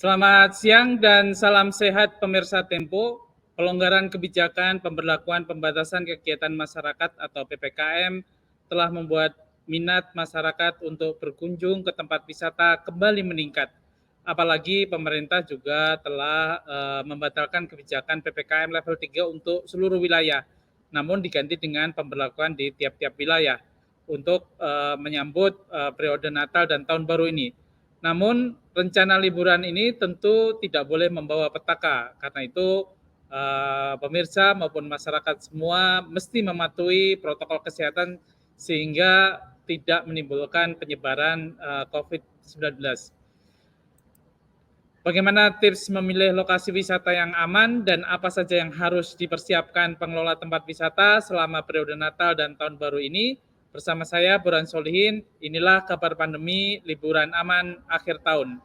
Selamat siang dan salam sehat pemirsa Tempo. Pelonggaran kebijakan pemberlakuan pembatasan kegiatan masyarakat atau PPKM telah membuat minat masyarakat untuk berkunjung ke tempat wisata kembali meningkat. Apalagi pemerintah juga telah membatalkan kebijakan PPKM level 3 untuk seluruh wilayah, namun diganti dengan pemberlakuan di tiap-tiap wilayah untuk menyambut periode Natal dan Tahun Baru ini. Namun rencana liburan ini tentu tidak boleh membawa petaka. Karena itu pemirsa maupun masyarakat semua mesti mematuhi protokol kesehatan sehingga tidak menimbulkan penyebaran COVID-19. Bagaimana tips memilih lokasi wisata yang aman dan apa saja yang harus dipersiapkan pengelola tempat wisata selama periode Natal dan Tahun Baru ini? Bersama saya, Burhan Solihin, inilah kabar pandemi liburan aman akhir tahun.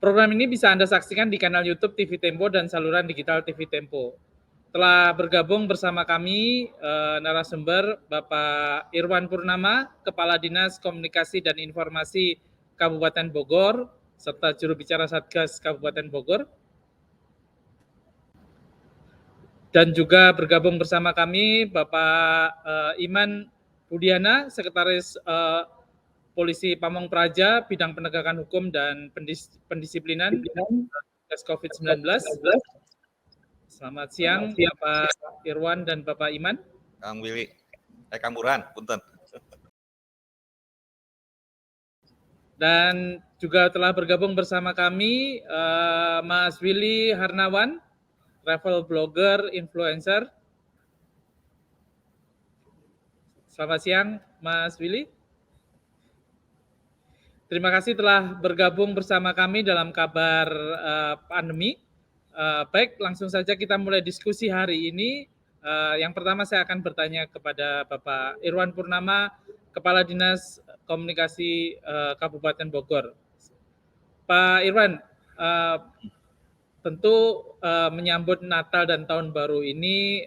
Program ini bisa Anda saksikan di kanal YouTube TV Tempo dan saluran digital TV Tempo. Telah bergabung bersama kami narasumber Bapak Irwan Purnama, Kepala Dinas Komunikasi dan Informasi Kabupaten Bogor, serta juru bicara Satgas Kabupaten Bogor. Dan juga bergabung bersama kami Bapak Iman Budiana, Sekretaris Polisi Pamong Praja, Bidang Penegakan Hukum dan Pendisiplinan Satgas COVID-19. Selamat siang Bapak Irwan dan Bapak Iman. Kang Willy, Kang Burhan, punten. Dan juga telah bergabung bersama kami Mas Willy Harnawan, travel blogger, influencer. Selamat siang Mas Willy. Terima kasih telah bergabung bersama kami dalam kabar pandemi. Baik, langsung saja kita mulai diskusi hari ini. Yang pertama saya akan bertanya kepada Bapak Irwan Purnama, Kepala Dinas Komunikasi Kabupaten Bogor. Pak Irwan, tentu menyambut Natal dan Tahun Baru ini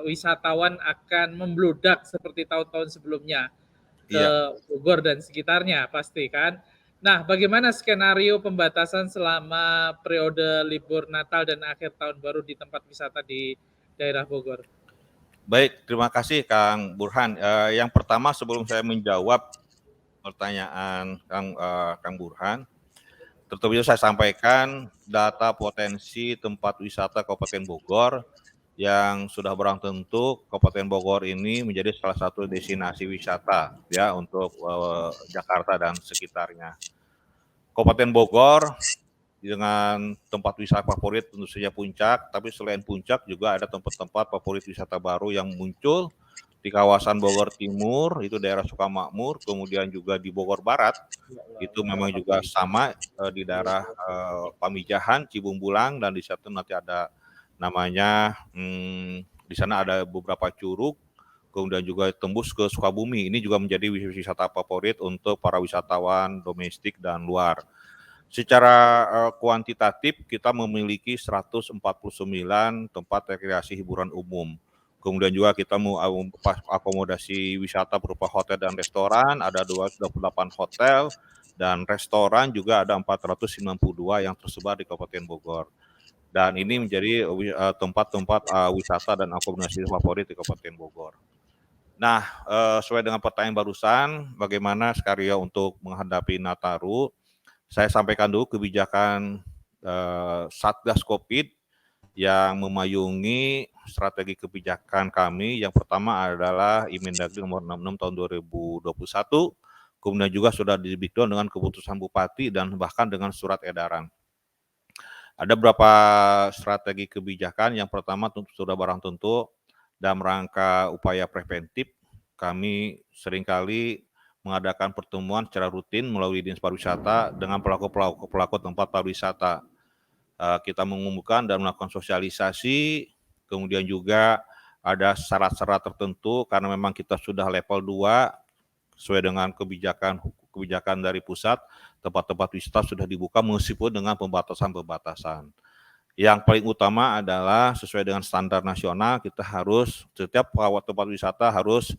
wisatawan akan membludak seperti tahun-tahun sebelumnya ke Bogor dan sekitarnya pasti kan. Nah, bagaimana skenario pembatasan selama periode libur Natal dan akhir tahun baru di tempat wisata di daerah Bogor? Baik, terima kasih Kang Burhan. Yang pertama sebelum saya menjawab pertanyaan Kang Burhan, tentunya saya sampaikan data potensi tempat wisata Kabupaten Bogor yang sudah barang tentu Kabupaten Bogor ini menjadi salah satu destinasi wisata ya untuk Jakarta dan sekitarnya. Kabupaten Bogor dengan tempat wisata favorit tentu saja Puncak, tapi selain Puncak juga ada tempat-tempat favorit wisata baru yang muncul di kawasan Bogor Timur, itu daerah Sukamakmur, kemudian juga di Bogor Barat, itu memang juga sama di daerah Pamijahan, Cibumbulang, dan di situ nanti ada namanya, di sana ada beberapa curug, kemudian juga tembus ke Sukabumi. Ini juga menjadi wisata favorit untuk para wisatawan domestik dan luar. Secara kuantitatif kita memiliki 149 tempat rekreasi hiburan umum. Kemudian juga kita mau akomodasi wisata berupa hotel dan restoran, ada 28 hotel, dan restoran juga ada 492 yang tersebar di Kabupaten Bogor. Dan ini menjadi tempat-tempat wisata dan akomodasi favorit di Kabupaten Bogor. Nah, sesuai dengan pertanyaan barusan, bagaimana skenario untuk menghadapi Nataru? Saya sampaikan dulu kebijakan Satgas Covid yang memayungi strategi kebijakan kami. Yang pertama adalah Imendagri nomor 66 tahun 2021, kemudian juga sudah di-breakdown dengan keputusan Bupati dan bahkan dengan surat edaran. Ada beberapa strategi kebijakan. Yang pertama sudah barang tentu dalam rangka upaya preventif, kami seringkali mengadakan pertemuan secara rutin melalui Dinas Pariwisata dengan pelaku tempat pariwisata. Kita mengumumkan dan melakukan sosialisasi, kemudian juga ada syarat-syarat tertentu karena memang kita sudah level 2 sesuai dengan kebijakan dari pusat, tempat-tempat wisata sudah dibuka meskipun dengan pembatasan-pembatasan. Yang paling utama adalah sesuai dengan standar nasional, kita harus setiap perawat tempat wisata harus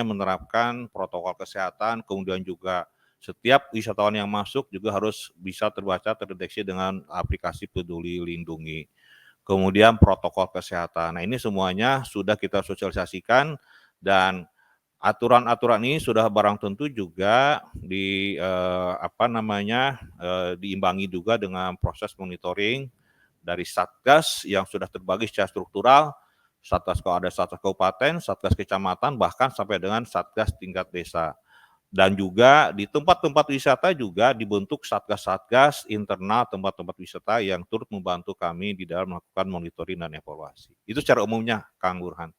menerapkan protokol kesehatan, kemudian juga Setiap wisatawan yang masuk juga harus bisa terbaca, terdeteksi dengan aplikasi Peduli Lindungi. Kemudian protokol kesehatan. Nah, ini semuanya sudah kita sosialisasikan dan aturan-aturan ini sudah barang tentu juga diimbangi juga dengan proses monitoring dari Satgas yang sudah terbagi secara struktural, Satgas kalau ada Satgas kabupaten, Satgas kecamatan, bahkan sampai dengan Satgas tingkat desa. Dan juga di tempat-tempat wisata juga dibentuk satgas-satgas internal tempat-tempat wisata yang turut membantu kami di dalam melakukan monitoring dan evaluasi. Itu secara umumnya, Kang Burhan.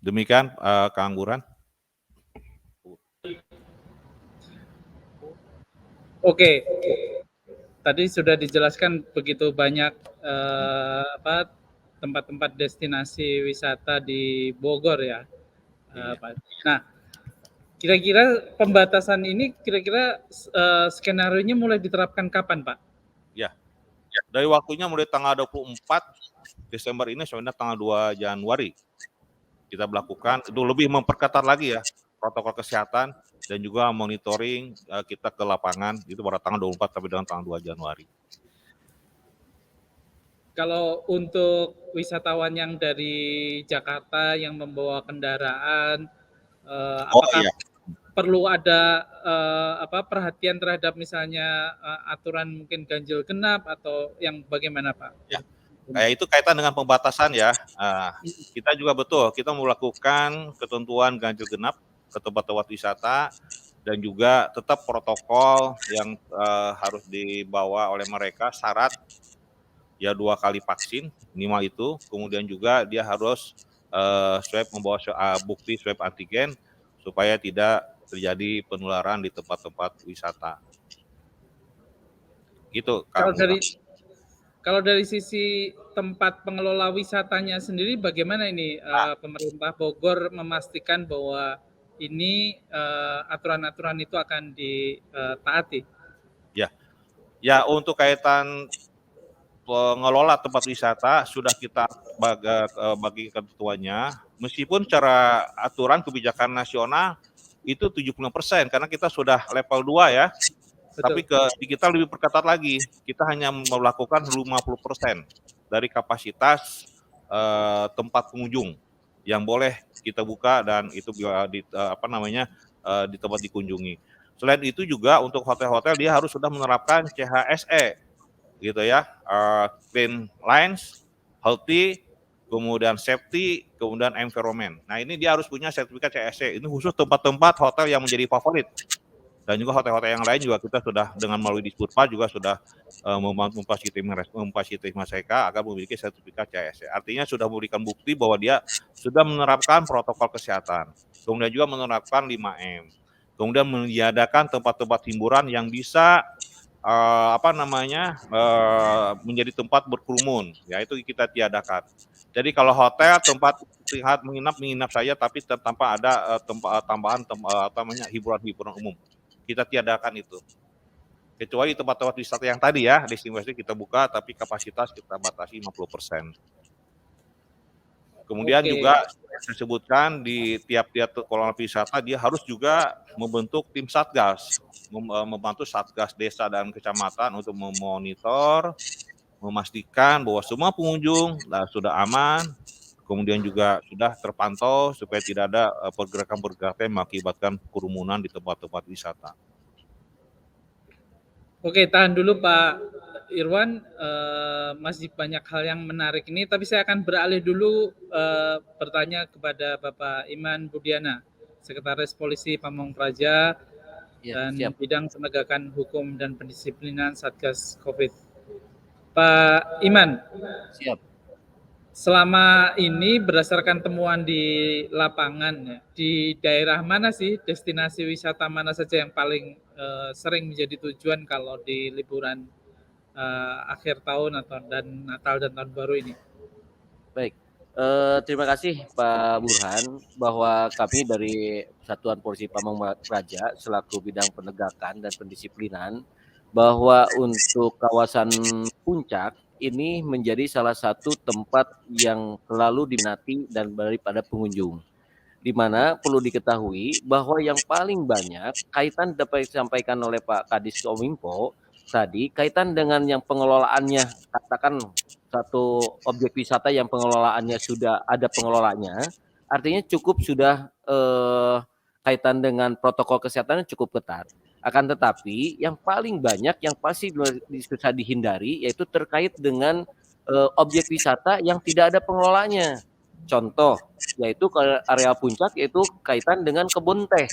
Demikian, Kang Burhan. Oke, tadi sudah dijelaskan begitu banyak tempat-tempat destinasi wisata di Bogor ya, Pak. Nah, kira-kira pembatasan ini kira-kira skenario-nya mulai diterapkan kapan, Pak? Ya, dari waktunya mulai tanggal 24 Desember ini sampai tanggal 2 Januari kita melakukan, itu lebih memperketat lagi ya protokol kesehatan dan juga monitoring kita ke lapangan itu pada tanggal 24 sampai dengan tanggal 2 Januari. Kalau untuk wisatawan yang dari Jakarta yang membawa kendaraan, apakah perlu ada perhatian terhadap misalnya aturan mungkin ganjil genap atau yang bagaimana, Pak? Ya, kayak itu kaitan dengan pembatasan ya. Kita juga betul, kita melakukan ketentuan ganjil genap ke tempat-tempat wisata dan juga tetap protokol yang harus dibawa oleh mereka, syarat ya 2 kali vaksin minimal itu, kemudian juga dia harus swab, membawa bukti swab antigen supaya tidak terjadi penularan di tempat-tempat wisata. Gitu, Kang. Kalau dari sisi tempat pengelola wisatanya sendiri bagaimana ini pemerintah Bogor memastikan bahwa ini aturan-aturan itu akan ditaati? Ya, untuk kaitan pengelola tempat wisata sudah kita bagi ketentuannya, meskipun secara aturan kebijakan nasional itu 70% karena kita sudah level 2 ya. Betul. Tapi di kita lebih perketat lagi. Kita hanya melakukan 50% dari kapasitas tempat pengunjung yang boleh kita buka dan itu di tempat dikunjungi. Selain itu juga untuk hotel-hotel dia harus sudah menerapkan CHSE gitu ya, clean lines, healthy, kemudian safety, kemudian environment. Nah, ini dia harus punya sertifikat CHSE. Ini khusus tempat-tempat hotel yang menjadi favorit. Dan juga hotel-hotel yang lain juga kita sudah dengan melalui Disputpa juga sudah memfasilitasi mereka agar memiliki sertifikat CHSE. Artinya sudah memberikan bukti bahwa dia sudah menerapkan protokol kesehatan. Kemudian juga menerapkan 5M. Kemudian menyediakan tempat-tempat hiburan yang bisa menjadi tempat berkerumun, ya itu kita tiadakan. Jadi kalau hotel tempat menginap saja, tapi tanpa ada tambahan hiburan umum, kita tiadakan itu. Kecuali tempat-tempat wisata yang tadi ya, destinasi kita buka, tapi kapasitas kita batasi 50%. Kemudian juga disebutkan di tiap-tiap kelola wisata dia harus juga membentuk tim satgas, membantu satgas desa dan kecamatan untuk memonitor, memastikan bahwa semua pengunjung sudah aman, kemudian juga sudah terpantau supaya tidak ada pergerakan-pergerakan yang mengakibatkan kerumunan di tempat-tempat wisata. Oke, tahan dulu Pak Irwan, masih banyak hal yang menarik ini, tapi saya akan beralih dulu bertanya kepada Bapak Iman Budiana, Sekretaris Polisi Pamong Praja dan Bidang Penegakan Hukum dan Pendisiplinan Satgas COVID. Pak Iman, siap. Selama ini berdasarkan temuan di lapangan, ya, di daerah mana sih, destinasi wisata mana saja yang paling sering menjadi tujuan kalau di liburan akhir tahun dan Natal dan Tahun Baru ini? Baik, terima kasih Pak Burhan bahwa kami dari Satuan Polisi Pamong Praja selaku bidang penegakan dan pendisiplinan bahwa untuk kawasan Puncak ini menjadi salah satu tempat yang selalu diminati dan daripada pengunjung. Di mana perlu diketahui bahwa yang paling banyak kaitan dapat disampaikan oleh Pak Kadis Kominfo tadi kaitan dengan yang pengelolaannya, katakan satu objek wisata yang pengelolaannya sudah ada pengelolanya, artinya cukup sudah kaitan dengan protokol kesehatannya cukup ketat. Akan tetapi yang paling banyak yang pasti susah dihindari yaitu terkait dengan objek wisata yang tidak ada pengelolanya. Contoh yaitu ke area puncak yaitu kaitan dengan kebun teh.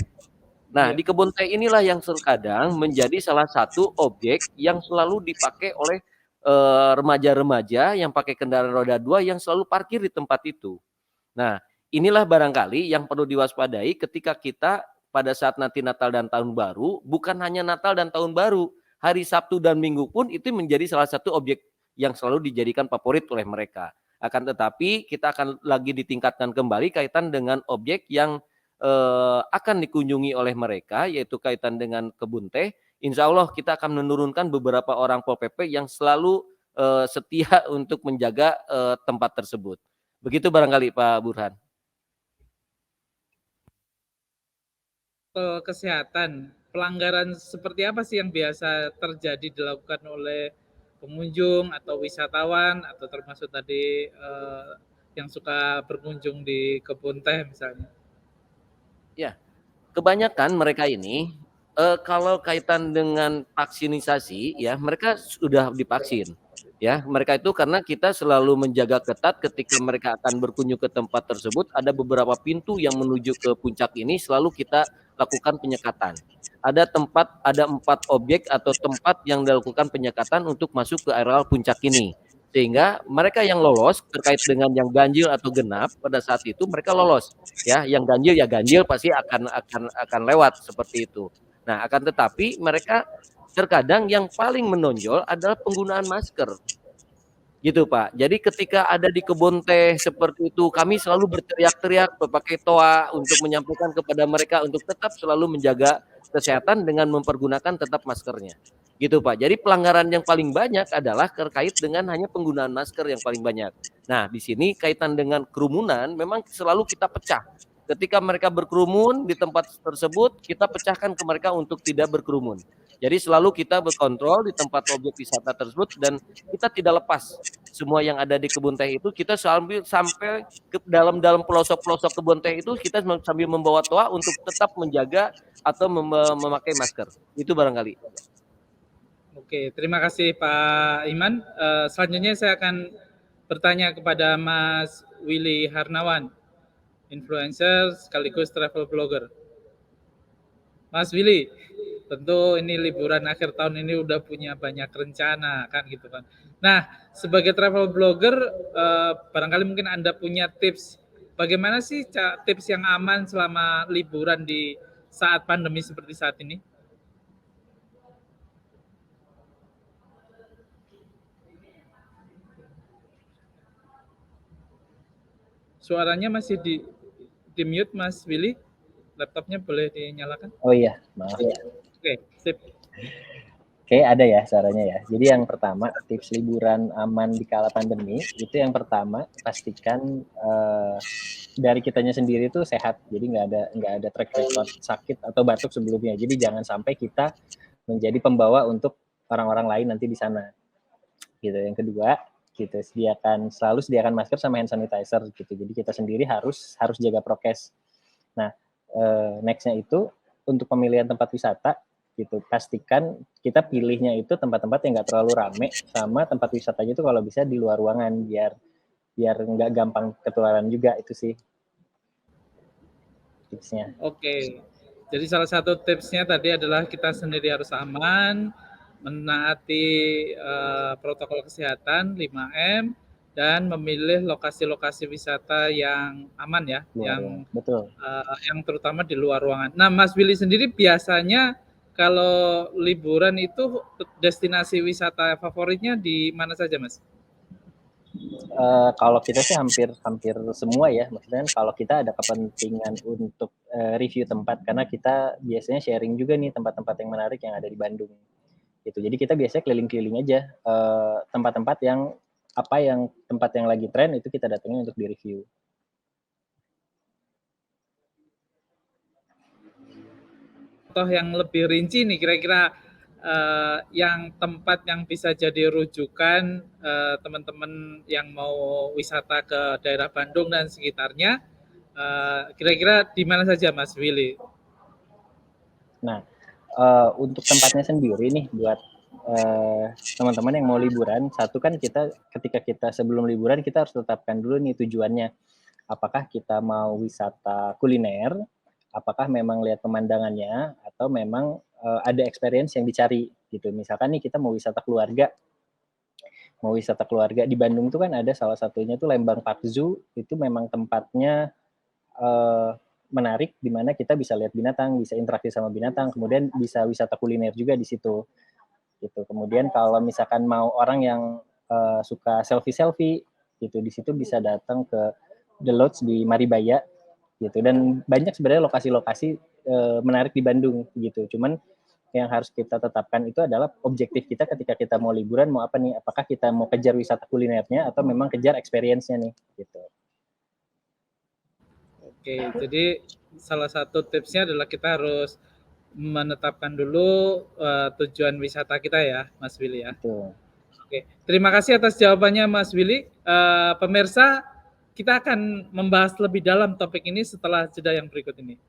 Nah, di kebun teh inilah yang terkadang menjadi salah satu objek yang selalu dipakai oleh remaja-remaja yang pakai kendaraan roda 2 yang selalu parkir di tempat itu. Nah, inilah barangkali yang perlu diwaspadai ketika kita pada saat nanti Natal dan Tahun Baru, bukan hanya Natal dan Tahun Baru, hari Sabtu dan Minggu pun itu menjadi salah satu objek yang selalu dijadikan favorit oleh mereka. Akan tetapi kita akan lagi ditingkatkan kembali kaitan dengan objek yang akan dikunjungi oleh mereka, yaitu kaitan dengan kebun teh. Insya Allah kita akan menurunkan beberapa orang Pol PP yang selalu setia untuk menjaga tempat tersebut. Begitu barangkali Pak Burhan. Kesehatan, pelanggaran seperti apa sih yang biasa terjadi dilakukan oleh pengunjung atau wisatawan atau termasuk tadi yang suka berkunjung di kebun teh misalnya? Ya, kebanyakan mereka ini kalau kaitan dengan vaksinisasi ya mereka sudah divaksin. Ya, mereka itu karena kita selalu menjaga ketat ketika mereka akan berkunjung ke tempat tersebut, ada beberapa pintu yang menuju ke puncak ini selalu kita lakukan penyekatan. Ada 4 objek atau tempat yang dilakukan penyekatan untuk masuk ke areal puncak ini. Sehingga mereka yang lolos terkait dengan yang ganjil atau genap pada saat itu mereka lolos. Ya, yang ganjil ya ganjil pasti akan lewat seperti itu. Nah, akan tetapi mereka terkadang yang paling menonjol adalah penggunaan masker. Gitu Pak. Jadi ketika ada di kebun teh seperti itu, kami selalu berteriak-teriak berpakai toa untuk menyampaikan kepada mereka untuk tetap selalu menjaga kesehatan dengan mempergunakan tetap maskernya. Gitu Pak. Jadi pelanggaran yang paling banyak adalah terkait dengan hanya penggunaan masker yang paling banyak. Nah, di sini kaitan dengan kerumunan memang selalu kita pecah. Ketika mereka berkerumun di tempat tersebut, kita pecahkan ke mereka untuk tidak berkerumun. Jadi selalu kita berkontrol di tempat objek wisata tersebut dan kita tidak lepas semua yang ada di kebun teh itu kita sampai ke dalam pelosok-pelosok kebun teh itu kita sambil membawa toa untuk tetap menjaga atau memakai masker. Itu barangkali. Oke, terima kasih Pak Iman. Selanjutnya saya akan bertanya kepada Mas Willy Harnawan, influencer sekaligus travel blogger. Mas Willy, tentu ini liburan akhir tahun ini udah punya banyak rencana kan gitu kan. Nah, sebagai travel blogger, barangkali mungkin Anda punya tips bagaimana sih tips yang aman selama liburan di saat pandemi seperti saat ini? Suaranya masih di mute Mas Willy. Laptopnya boleh dinyalakan? Oh iya, maaf. Oke, sip. Oke, ada ya suaranya ya. Jadi yang pertama, tips liburan aman di kala pandemi, itu yang pertama pastikan dari kitanya sendiri itu sehat. Jadi nggak ada track record sakit atau batuk sebelumnya. Jadi jangan sampai kita menjadi pembawa untuk orang-orang lain nanti di sana. Gitu. Yang kedua, gitu selalu sediakan masker sama hand sanitizer gitu. Jadi kita sendiri harus jaga prokes. Nah, nextnya itu untuk pemilihan tempat wisata gitu, pastikan kita pilihnya itu tempat-tempat yang nggak terlalu rame sama tempat wisatanya itu kalau bisa di luar ruangan biar nggak gampang ketularan juga. Itu sih tipsnya. Oke, jadi salah satu tipsnya tadi adalah kita sendiri harus aman, menaati protokol kesehatan 5M dan memilih lokasi-lokasi wisata yang aman ya, betul. Yang terutama di luar ruangan. Nah, Mas Willy sendiri biasanya kalau liburan itu destinasi wisata favoritnya di mana saja, Mas? Kalau kita sih hampir semua ya, maksudnya kalau kita ada kepentingan untuk review tempat karena kita biasanya sharing juga nih tempat-tempat yang menarik yang ada di Bandung Gitu. Jadi kita biasanya keliling-keliling aja tempat-tempat yang tempat yang lagi tren itu kita datengin untuk di-review. Contoh yang lebih rinci nih kira-kira yang tempat yang bisa jadi rujukan teman-teman yang mau wisata ke daerah Bandung dan sekitarnya, kira-kira di mana saja Mas Willy? Nah, untuk tempatnya sendiri nih buat teman-teman yang mau liburan, satu kan ketika kita sebelum liburan kita harus tetapkan dulu nih tujuannya. Apakah kita mau wisata kuliner, apakah memang lihat pemandangannya, atau memang ada experience yang dicari gitu. Misalkan nih kita mau wisata keluarga di Bandung tuh kan ada salah satunya tuh Lembang Park Zoo, itu memang tempatnya menarik di mana kita bisa lihat binatang, bisa interaksi sama binatang, kemudian bisa wisata kuliner juga di situ. Gitu. Kemudian kalau misalkan mau orang yang suka selfie gitu, di situ bisa datang ke The Lodge di Maribaya gitu. Dan banyak sebenarnya lokasi-lokasi menarik di Bandung gitu. Cuman yang harus kita tetapkan itu adalah objektif kita ketika kita mau liburan mau apa nih? Apakah kita mau kejar wisata kulinernya atau memang kejar experience-nya nih gitu. Oke, jadi salah satu tipsnya adalah kita harus menetapkan dulu tujuan wisata kita ya, Mas Willy ya. Betul. Oke, terima kasih atas jawabannya Mas Willy. Pemirsa, kita akan membahas lebih dalam topik ini setelah jeda yang berikut ini.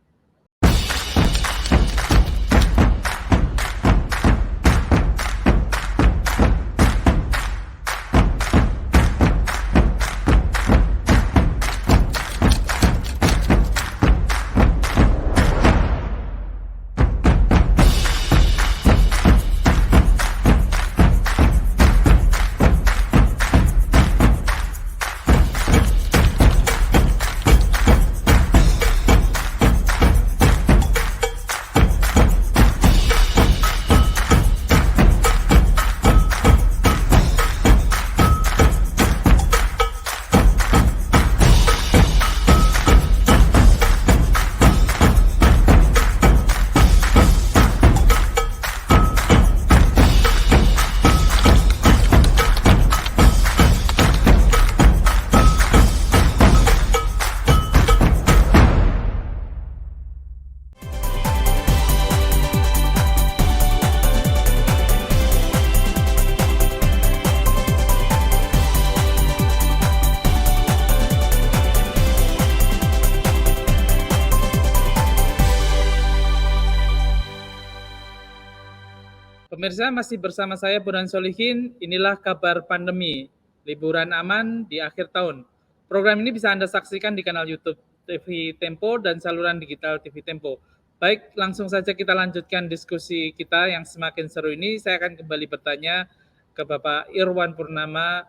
Pemirsa masih bersama saya Burhan Solihin, inilah kabar pandemi, liburan aman di akhir tahun. Program ini bisa Anda saksikan di kanal YouTube TV Tempo dan saluran digital TV Tempo. Baik, langsung saja kita lanjutkan diskusi kita yang semakin seru ini. Saya akan kembali bertanya ke Bapak Irwan Purnama,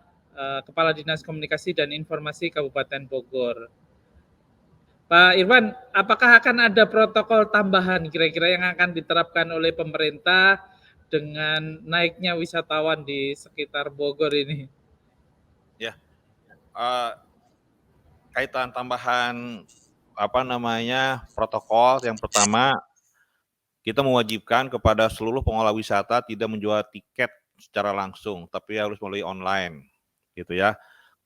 Kepala Dinas Komunikasi dan Informasi Kabupaten Bogor. Pak Irwan, apakah akan ada protokol tambahan kira-kira yang akan diterapkan oleh pemerintah dengan naiknya wisatawan di sekitar Bogor ini? Ya, kaitan tambahan protokol yang pertama kita mewajibkan kepada seluruh pengelola wisata tidak menjual tiket secara langsung, tapi harus melalui online, gitu ya.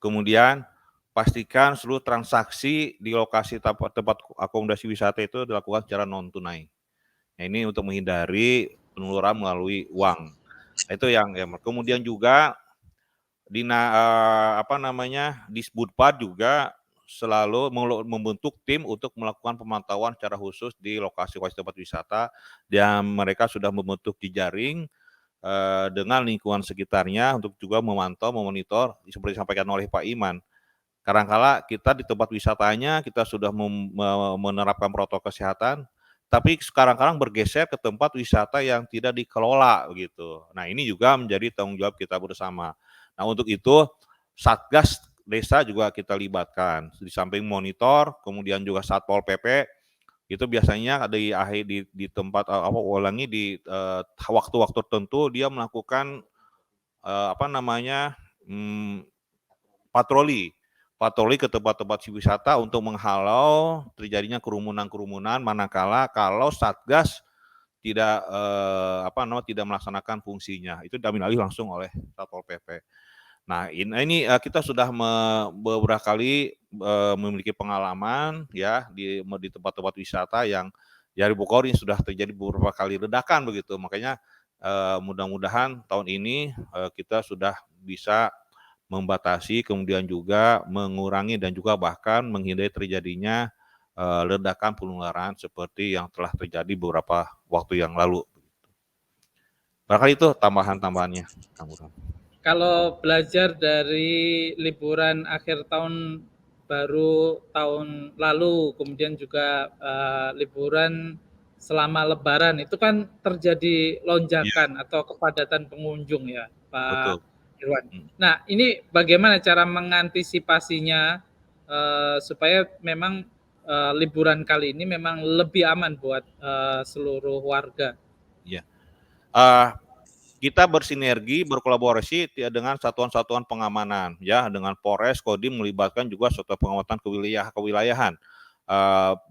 Kemudian pastikan seluruh transaksi di lokasi tempat akomodasi wisata itu dilakukan secara non tunai. Nah, ini untuk menghindari penularan melalui uang. Itu yang kemudian juga Disbudpad juga selalu membentuk tim untuk melakukan pemantauan secara khusus di lokasi-lokasi tempat wisata dan mereka sudah membentuk jejaring dengan lingkungan sekitarnya untuk juga memantau, memonitor seperti disampaikan oleh Pak Iman. Kadangkala kita di tempat wisatanya kita sudah menerapkan protokol kesehatan, tapi sekarang-kadang bergeser ke tempat wisata yang tidak dikelola gitu. Nah, ini juga menjadi tanggung jawab kita bersama. Nah, untuk itu Satgas Desa juga kita libatkan. Di samping monitor, kemudian juga Satpol PP itu biasanya di tempat di waktu-waktu tertentu dia melakukan patroli ke tempat-tempat wisata untuk menghalau terjadinya kerumunan-kerumunan manakala kalau Satgas tidak melaksanakan fungsinya. Itu diambil alih langsung oleh Satpol PP. Nah, ini kita sudah beberapa kali memiliki pengalaman ya di tempat-tempat wisata yang di Bogor ini sudah terjadi beberapa kali ledakan begitu. Makanya mudah-mudahan tahun ini kita sudah bisa membatasi, kemudian juga mengurangi dan juga bahkan menghindari terjadinya ledakan penularan seperti yang telah terjadi beberapa waktu yang lalu. Barangkali itu tambahan-tambahannya, Kang Burhan. Kalau belajar dari liburan akhir tahun baru tahun lalu, kemudian juga liburan selama Lebaran, itu kan terjadi lonjakan atau kepadatan pengunjung ya, Pak Betul. Irwan. Nah, ini bagaimana cara mengantisipasinya supaya memang liburan kali ini memang lebih aman buat seluruh warga? Iya. Kita bersinergi, berkolaborasi dengan satuan-satuan pengamanan, ya, dengan Polres, Kodim melibatkan juga satuan pengamatan kewilayahan,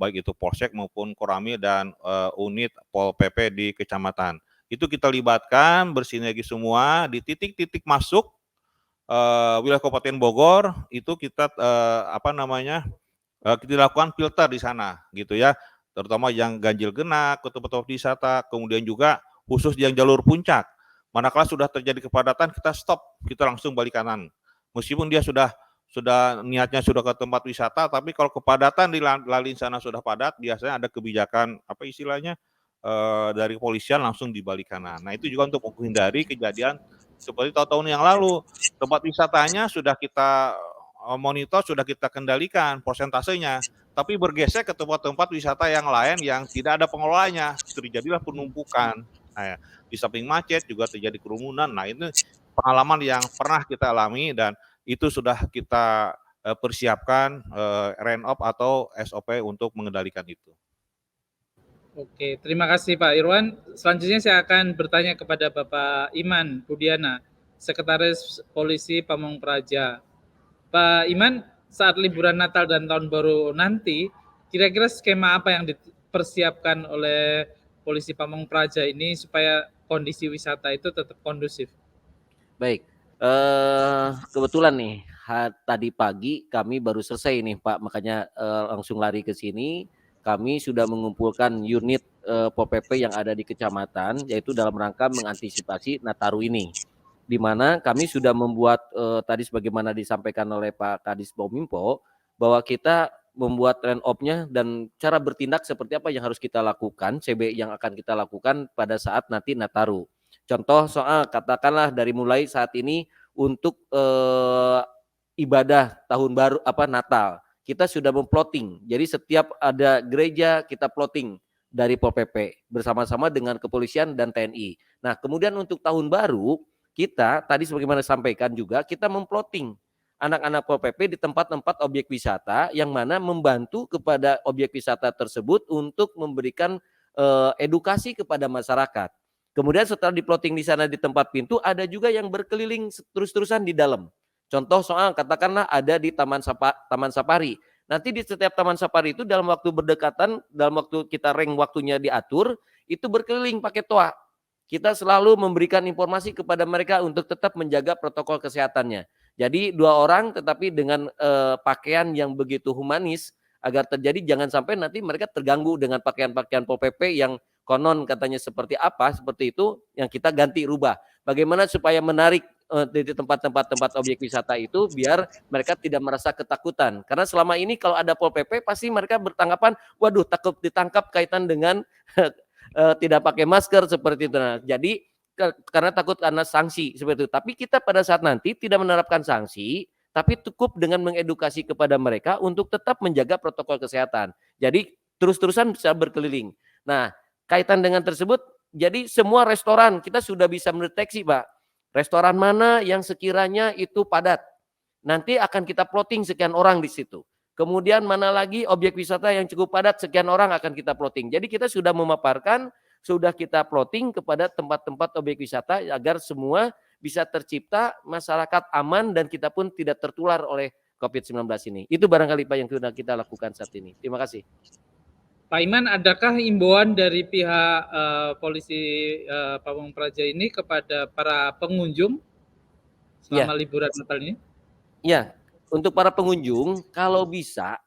baik itu Polsek maupun Koramil dan unit Pol PP di kecamatan. Itu kita libatkan bersinergi semua di titik-titik masuk wilayah Kabupaten Bogor. Itu kita kita lakukan filter di sana, gitu ya, terutama yang ganjil genap, ke tempat-tempat wisata, kemudian juga khusus yang jalur puncak. Manakala sudah terjadi kepadatan, kita stop, kita langsung balik kanan. Meskipun dia sudah niatnya sudah ke tempat wisata, tapi kalau kepadatan di lalin sana sudah padat, biasanya ada kebijakan apa istilahnya dari kepolisian langsung di balik kanan. Nah, itu juga untuk menghindari kejadian seperti tahun-tahun yang lalu. Tempat wisatanya sudah kita monitor, sudah kita kendalikan persentasenya, tapi bergeser ke tempat-tempat wisata yang lain yang tidak ada pengelolanya, terjadilah penumpukan. Nah, di samping macet juga terjadi kerumunan. Nah, ini pengalaman yang pernah kita alami dan itu sudah kita persiapkan RENOP atau SOP untuk mengendalikan itu. Oke, terima kasih Pak Irwan. Selanjutnya saya akan bertanya kepada Bapak Iman Budiana, Sekretaris Polisi Pamong Praja. Pak Iman, saat liburan Natal dan Tahun Baru nanti, kira-kira skema apa yang dipersiapkan oleh Polisi Pamong Praja ini supaya kondisi wisata itu tetap kondusif? Baik, kebetulan nih tadi pagi kami baru selesai nih Pak, makanya langsung lari ke sini. Kami sudah mengumpulkan unit Pol PP yang ada di kecamatan, yaitu dalam rangka mengantisipasi Nataru ini, di mana kami sudah membuat tadi sebagaimana disampaikan oleh Pak Kadis Bomimpo, bahwa kita membuat RENOP-nya dan cara bertindak seperti apa yang harus kita lakukan, CB yang akan kita lakukan pada saat nanti Nataru. Contoh soal katakanlah dari mulai saat ini untuk ibadah tahun baru Natal, kita sudah memplotting. Jadi setiap ada gereja kita plotting dari Pol PP bersama-sama dengan kepolisian dan TNI. Nah, kemudian untuk tahun baru kita tadi sebagaimana disampaikan juga kita memplotting anak-anak Pol PP di tempat-tempat objek wisata yang mana membantu kepada objek wisata tersebut untuk memberikan edukasi kepada masyarakat. Kemudian setelah diplotting di sana di tempat pintu, ada juga yang berkeliling terus-terusan di dalam. Contoh soal katakanlah ada di Taman Safari. Nanti di setiap Taman Safari itu dalam waktu berdekatan, dalam waktu kita waktunya diatur, itu berkeliling pakai toa. Kita selalu memberikan informasi kepada mereka untuk tetap menjaga protokol kesehatannya. Jadi 2 orang tetapi dengan pakaian yang begitu humanis agar terjadi jangan sampai nanti mereka terganggu dengan pakaian-pakaian Pol PP yang konon katanya seperti apa, seperti itu yang kita ganti rubah. Bagaimana supaya menarik di tempat-tempat objek wisata itu biar mereka tidak merasa ketakutan. Karena selama ini kalau ada Pol PP pasti mereka bertanggapan, waduh takut ditangkap kaitan dengan tidak pakai masker seperti itu. Nah, jadi karena takut karena sanksi seperti itu. Tapi kita pada saat nanti tidak menerapkan sanksi, tapi cukup dengan mengedukasi kepada mereka untuk tetap menjaga protokol kesehatan. Jadi terus-terusan bisa berkeliling. Nah, kaitan dengan tersebut, jadi semua restoran kita sudah bisa mendeteksi, Pak. Restoran mana yang sekiranya itu padat. Nanti akan kita plotting sekian orang di situ. Kemudian mana lagi objek wisata yang cukup padat, sekian orang akan kita plotting. Jadi kita sudah memaparkan, sudah kita plotting kepada tempat-tempat objek wisata agar semua bisa tercipta, masyarakat aman dan kita pun tidak tertular oleh COVID-19 ini. Itu barangkali Pak yang sudah kita lakukan saat ini. Terima kasih. Pak Iman, adakah imbauan dari pihak polisi Pamung Praja ini kepada para pengunjung selama Ya, liburan Natal ini? ya. Untuk para pengunjung, kalau bisa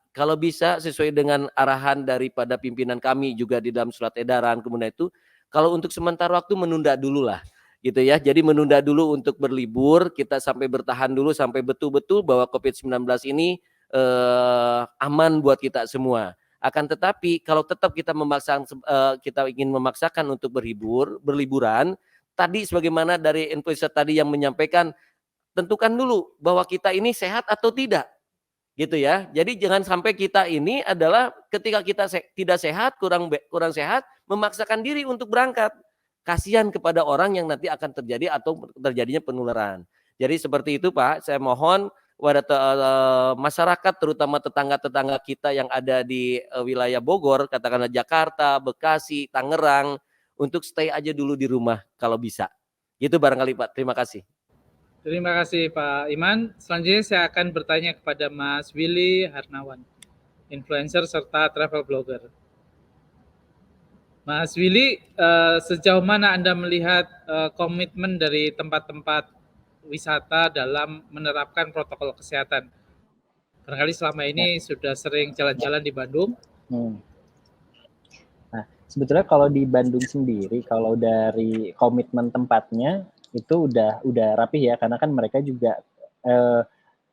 sesuai dengan arahan daripada pimpinan kami juga di dalam surat edaran kemudian itu, kalau untuk sementara waktu menunda dulu lah, gitu ya. Jadi menunda dulu untuk berlibur, kita sampai bertahan dulu sampai betul-betul bahwa COVID-19 ini aman buat kita semua. Akan tetapi kalau tetap kita kita ingin memaksakan untuk berliburan, tadi sebagaimana dari influencer tadi yang menyampaikan, tentukan dulu bahwa kita ini sehat atau tidak, gitu ya. Jadi jangan sampai kita ini adalah ketika kita tidak sehat, kurang sehat, memaksakan diri untuk berangkat. Kasihan kepada orang yang nanti akan terjadi atau terjadinya penularan. Jadi seperti itu Pak, saya mohon kepada masyarakat terutama tetangga-tetangga kita yang ada di wilayah Bogor, katakanlah Jakarta, Bekasi, Tangerang, untuk stay aja dulu di rumah kalau bisa. Gitu barangkali Pak. Terima kasih. Terima kasih Pak Iman. Selanjutnya saya akan bertanya kepada Mas Willy Harnawan, influencer serta travel blogger. Mas Willy, sejauh mana Anda melihat komitmen dari tempat-tempat wisata dalam menerapkan protokol kesehatan? Barangkali selama ini sudah sering jalan-jalan di Bandung. Nah, sebetulnya kalau di Bandung sendiri, kalau dari komitmen tempatnya itu udah rapih ya, karena kan mereka juga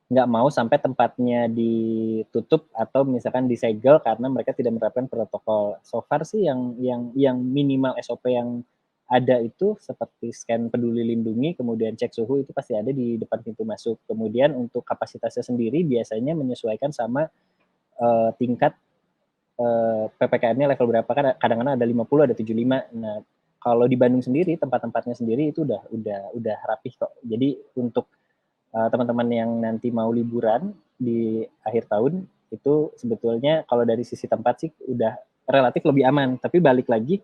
nggak mau sampai tempatnya ditutup atau misalkan disegel karena mereka tidak menerapkan protokol. So far sih yang minimal SOP yang ada itu seperti scan peduli lindungi, kemudian cek suhu itu pasti ada di depan pintu masuk. Kemudian untuk kapasitasnya sendiri biasanya menyesuaikan sama tingkat PPKM-nya level berapa, kan kadang-kadang ada 50, ada 75. Nah, kalau di Bandung sendiri tempat-tempatnya sendiri itu udah rapih kok. Jadi untuk teman-teman yang nanti mau liburan di akhir tahun itu sebetulnya kalau dari sisi tempat sih udah relatif lebih aman. Tapi balik lagi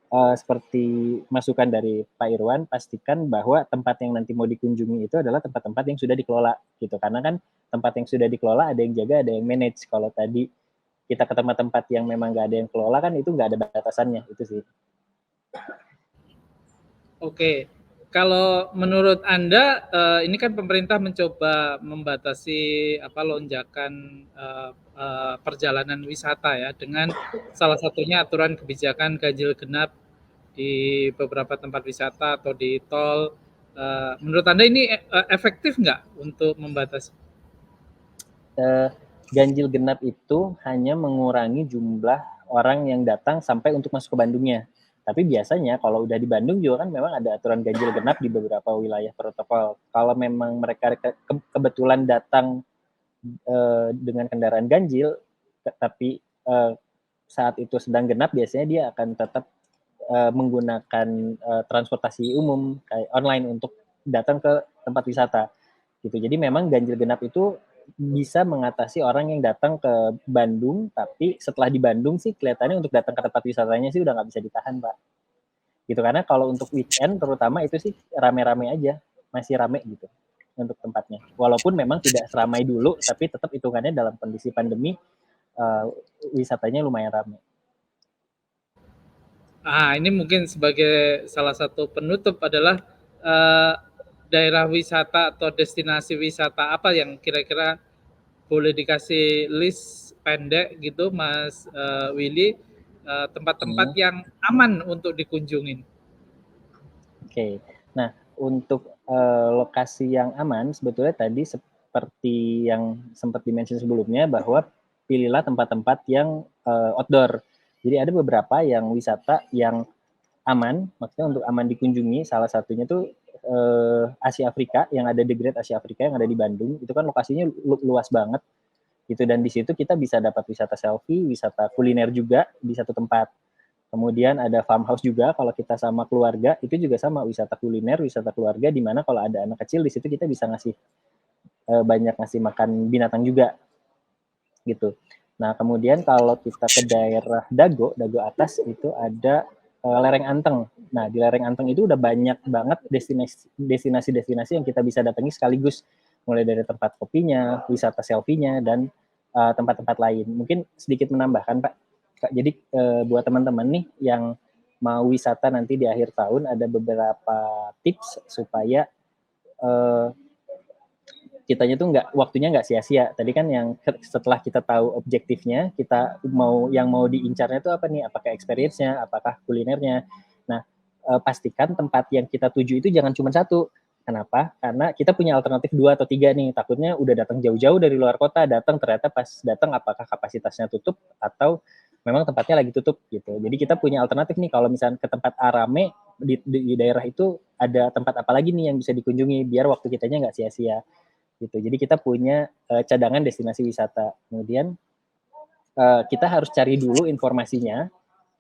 seperti masukan dari Pak Irwan, pastikan bahwa tempat yang nanti mau dikunjungi itu adalah tempat-tempat yang sudah dikelola gitu. Karena kan tempat yang sudah dikelola ada yang jaga, ada yang manage. Kalau tadi kita ke tempat-tempat yang memang nggak ada yang kelola kan itu nggak ada batasannya, itu sih. Oke, kalau menurut Anda ini kan pemerintah mencoba membatasi lonjakan perjalanan wisata ya dengan salah satunya aturan kebijakan ganjil genap di beberapa tempat wisata atau di tol. Menurut Anda ini efektif nggak untuk membatasi? Ganjil genap itu hanya mengurangi jumlah orang yang datang sampai untuk masuk ke Bandungnya. Tapi biasanya kalau udah di Bandung juga kan memang ada aturan ganjil genap di beberapa wilayah protokol. Kalau memang mereka kebetulan datang dengan kendaraan ganjil, tapi saat itu sedang genap, biasanya dia akan tetap menggunakan transportasi umum kayak online untuk datang ke tempat wisata. Gitu. Jadi memang ganjil genap itu bisa mengatasi orang yang datang ke Bandung, tapi setelah di Bandung sih kelihatannya untuk datang ke tempat wisatanya sih udah nggak bisa ditahan, Pak. Gitu, karena kalau untuk weekend terutama itu sih rame-rame aja, masih rame gitu untuk tempatnya. Walaupun memang tidak seramai dulu, tapi tetap hitungannya dalam kondisi pandemi wisatanya lumayan rame. Ini mungkin sebagai salah satu penutup adalah daerah wisata atau destinasi wisata apa yang kira-kira boleh dikasih list pendek gitu Mas Willy, tempat-tempat yang aman untuk dikunjungin. Oke. Nah, untuk lokasi yang aman sebetulnya tadi seperti yang sempat dimention sebelumnya bahwa pilihlah tempat-tempat yang outdoor. Jadi ada beberapa yang wisata yang aman, maksudnya untuk aman dikunjungi. Salah satunya tuh Asia Afrika, yang ada The Great Asia Afrika yang ada di Bandung. Itu kan lokasinya luas banget gitu, dan di situ kita bisa dapat wisata selfie, wisata kuliner juga di satu tempat. Kemudian ada farmhouse juga kalau kita sama keluarga, itu juga sama wisata kuliner, wisata keluarga, di mana kalau ada anak kecil di situ kita bisa ngasih banyak ngasih makan binatang juga gitu. Nah, kemudian kalau kita ke daerah Dago atas itu ada lereng Anteng. Nah, di lereng Anteng itu udah banyak banget destinasi-destinasi yang kita bisa datangi sekaligus, mulai dari tempat kopinya, wisata selfie-nya, dan tempat-tempat lain. Mungkin sedikit menambahkan, Pak. Jadi buat teman-teman nih yang mau wisata nanti di akhir tahun, ada beberapa tips supaya kitanya tuh waktunya nggak sia-sia. Tadi kan yang setelah kita tahu objektifnya, kita yang mau diincarnya tuh apa nih? Apakah experience-nya, apakah kulinernya. Nah, pastikan tempat yang kita tuju itu jangan cuma satu. Kenapa? Karena kita punya alternatif 2 atau 3 nih. Takutnya udah datang jauh-jauh dari luar kota, ternyata pas datang apakah kapasitasnya tutup atau memang tempatnya lagi tutup gitu. Jadi kita punya alternatif nih, kalau misalnya ke tempat A rame, di daerah itu ada tempat apa lagi nih yang bisa dikunjungi biar waktu kitanya nggak sia-sia gitu. Jadi kita punya cadangan destinasi wisata. Kemudian kita harus cari dulu informasinya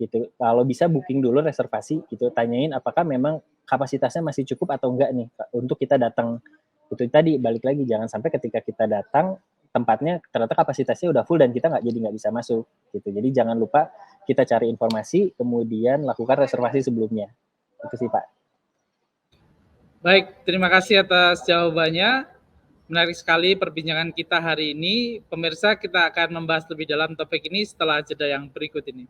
gitu. Kalau bisa booking dulu reservasi gitu. Tanyain apakah memang kapasitasnya masih cukup atau enggak nih untuk kita datang. Itu tadi balik lagi, jangan sampai ketika kita datang tempatnya ternyata kapasitasnya udah full dan kita nggak bisa masuk gitu. Jadi jangan lupa kita cari informasi kemudian lakukan reservasi sebelumnya. Itu sih Pak. Baik, terima kasih atas jawabannya. Menarik sekali perbincangan kita hari ini. Pemirsa, kita akan membahas lebih dalam topik ini setelah jeda yang berikut ini.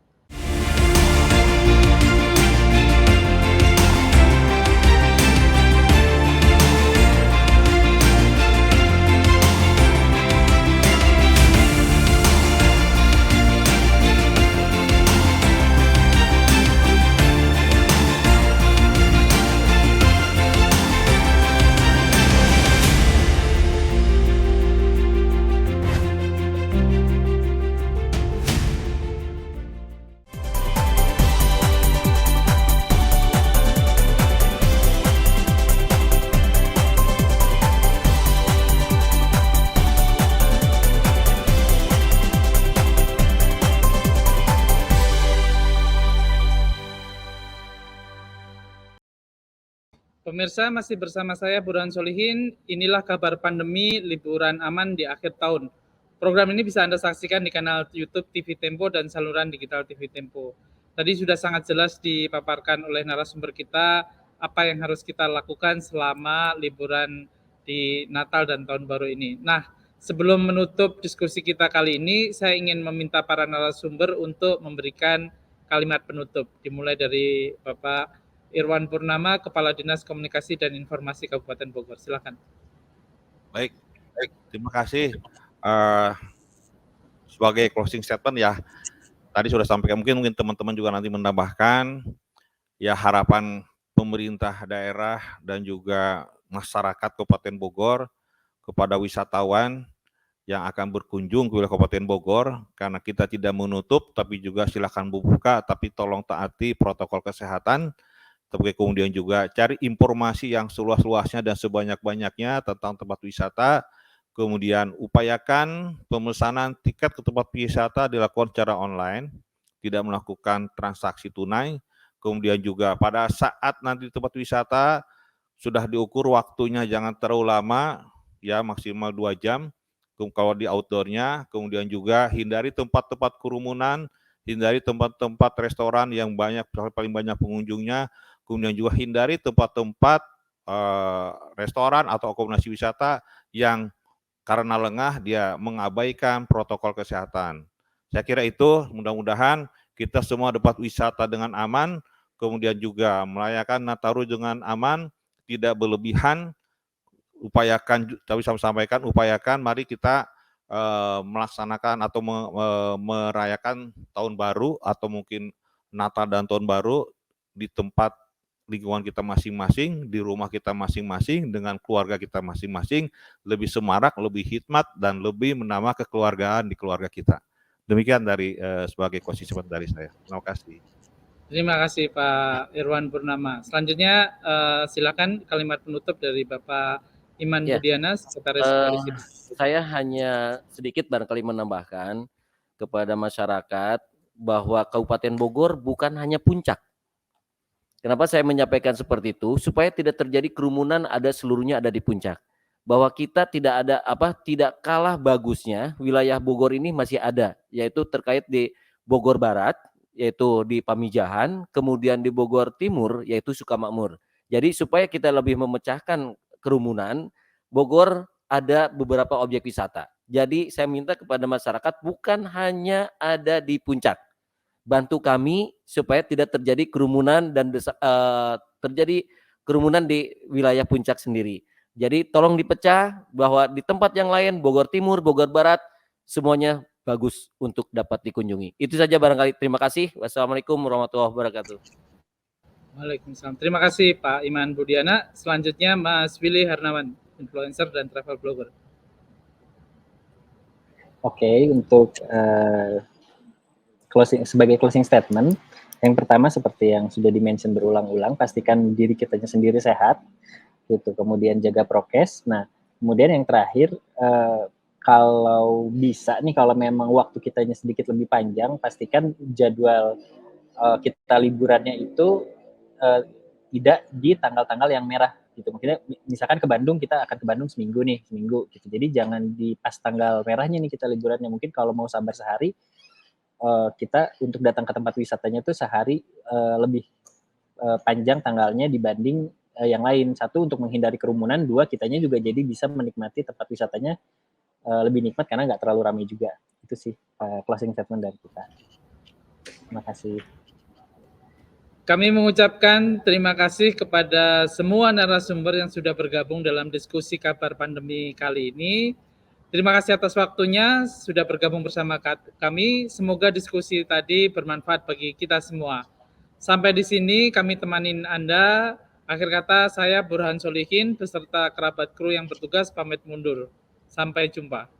Pemirsa, masih bersama saya Burhan Solihin. Inilah kabar pandemi liburan aman di akhir tahun. Program ini bisa Anda saksikan di kanal YouTube TV Tempo dan saluran digital TV Tempo. Tadi sudah sangat jelas dipaparkan oleh narasumber kita apa yang harus kita lakukan selama liburan di Natal dan Tahun Baru ini. Nah, sebelum menutup diskusi kita kali ini, saya ingin meminta para narasumber untuk memberikan kalimat penutup. Dimulai dari Bapak Irwan Purnama, Kepala Dinas Komunikasi dan Informasi Kabupaten Bogor. Silakan. Baik, terima kasih. Sebagai closing statement ya, tadi sudah sampaikan, mungkin teman-teman juga nanti menambahkan ya harapan pemerintah daerah dan juga masyarakat Kabupaten Bogor kepada wisatawan yang akan berkunjung ke wilayah Kabupaten Bogor, karena kita tidak menutup, tapi juga silakan buka, tapi tolong taati protokol kesehatan. Tapi kemudian juga cari informasi yang seluas-luasnya dan sebanyak-banyaknya tentang tempat wisata. Kemudian upayakan pemesanan tiket ke tempat wisata dilakukan secara online, tidak melakukan transaksi tunai. Kemudian juga pada saat nanti di tempat wisata sudah diukur waktunya, jangan terlalu lama, ya maksimal 2 jam. Kalau di outdoornya, kemudian juga hindari tempat-tempat kerumunan, hindari tempat-tempat restoran yang paling banyak pengunjungnya. Kemudian juga hindari tempat-tempat restoran atau akomodasi wisata yang karena lengah dia mengabaikan protokol kesehatan. Saya kira itu, mudah-mudahan kita semua dapat wisata dengan aman, kemudian juga merayakan Nataru dengan aman, tidak berlebihan. Upayakan, tapi saya sampaikan, upayakan mari kita melaksanakan atau merayakan tahun baru atau mungkin Natal dan tahun baru di tempat lingkungan kita masing-masing, di rumah kita masing-masing, dengan keluarga kita masing-masing, lebih semarak, lebih hikmat, dan lebih menambah kekeluargaan di keluarga kita. Demikian dari sebagai posisi dari saya. Terima kasih. Terima kasih Pak Irwan Purnama. Selanjutnya silakan kalimat penutup dari Bapak Iman Budiana, Sekretaris Polisi. Saya hanya sedikit barangkali menambahkan kepada masyarakat bahwa Kabupaten Bogor bukan hanya puncak. Kenapa saya menyampaikan seperti itu? Supaya tidak terjadi kerumunan, seluruhnya ada di puncak. Bahwa kita tidak kalah bagusnya, wilayah Bogor ini masih ada, yaitu terkait di Bogor Barat, yaitu di Pamijahan, kemudian di Bogor Timur, yaitu Sukamakmur. Jadi supaya kita lebih memecahkan kerumunan, Bogor ada beberapa objek wisata. Jadi saya minta kepada masyarakat bukan hanya ada di puncak, bantu kami supaya tidak terjadi kerumunan dan terjadi kerumunan di wilayah Puncak sendiri. Jadi tolong dipecah bahwa di tempat yang lain, Bogor Timur, Bogor Barat, semuanya bagus untuk dapat dikunjungi. Itu saja barangkali. Terima kasih. Wassalamualaikum warahmatullahi wabarakatuh. Waalaikumsalam. Terima kasih Pak Iman Budiana. Selanjutnya Mas Willy Hernawan, influencer dan travel blogger. Oke, untuk sebagai closing statement, yang pertama seperti yang sudah di-mention berulang-ulang, pastikan diri kitanya sendiri sehat, gitu. Kemudian jaga prokes. Nah, kemudian yang terakhir, kalau bisa nih, kalau memang waktu kitanya sedikit lebih panjang, pastikan jadwal kita liburannya itu tidak di tanggal-tanggal yang merah gitu. Mungkin misalkan ke Bandung, kita akan ke Bandung seminggu gitu. Jadi jangan di pas tanggal merahnya nih kita liburannya. Mungkin kalau mau sabar sehari, kita untuk datang ke tempat wisatanya tuh sehari lebih panjang tanggalnya dibanding yang lain. Satu, untuk menghindari kerumunan. Dua, kitanya juga jadi bisa menikmati tempat wisatanya lebih nikmat karena nggak terlalu ramai juga. Itu sih closing statement dari kita. Terima kasih. Kami mengucapkan terima kasih kepada semua narasumber yang sudah bergabung dalam diskusi kabar pandemi kali ini. Terima kasih atas waktunya sudah bergabung bersama kami. Semoga diskusi tadi bermanfaat bagi kita semua. Sampai di sini kami temanin Anda. Akhir kata saya Burhan Solihin beserta kerabat kru yang bertugas pamit mundur. Sampai jumpa.